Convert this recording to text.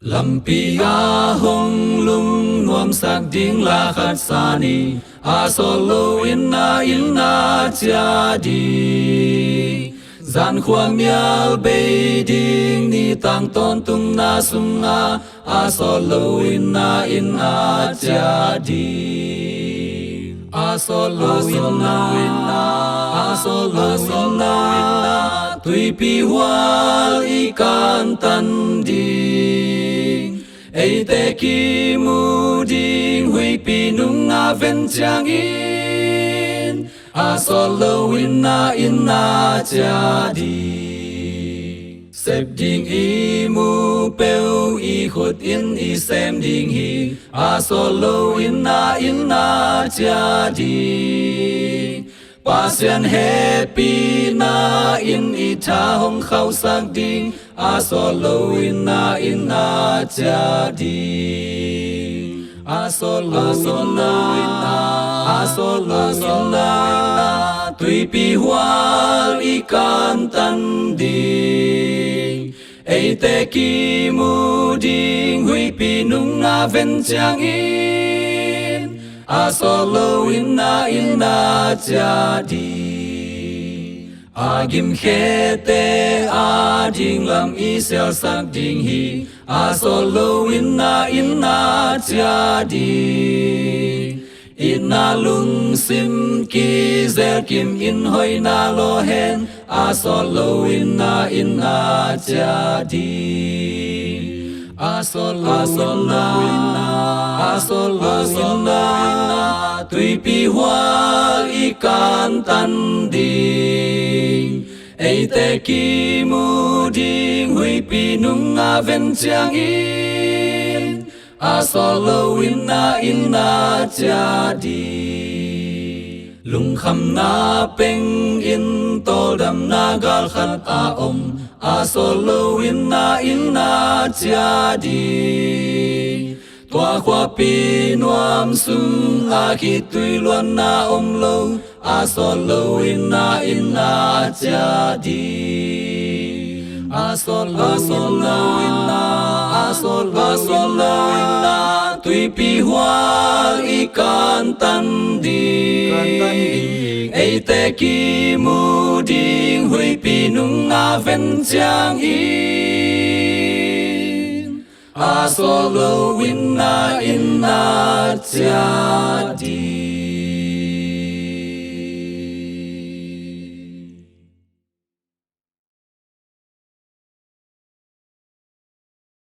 Lampi ahong lung nuam sak ding la khat sani a solo inna jadi zan khuang mial be ding ni tang ton tung na sunga a solo inna jadi a solo inna tui pi wal ikan tan ding ei te ki mu ding hui pi nung a ven chang in a solo inna jadi sep ding i mu peu i khut in i sem ding hi a solo inna jadi Pasian happy na in ita hong khao sak ding a solo inna jadi a solo inna tui pi hual ikan tan ding ei te ki mu ding hui pi nung na ven chang in a solo inna jadi agim khete a ding lam i sel sak ding hi a solo inna jadi inna lung sim ki zel kim in hoi na lo hen a solo inna jadi a solo inna tui pi hual ikan tan ding ei te ki mu ding hui pi nung a ven chang in a solo inna jadi lung kham na peng in tol dam na gal khat a om a solo inna jadi tua khoa pi nuam sung a khi tui luan na om lo a solo inna jadi a solo inna tui pi hual ikan tan ding ei te ki mu ding hui pi nung a ven chang in a solo inna jadi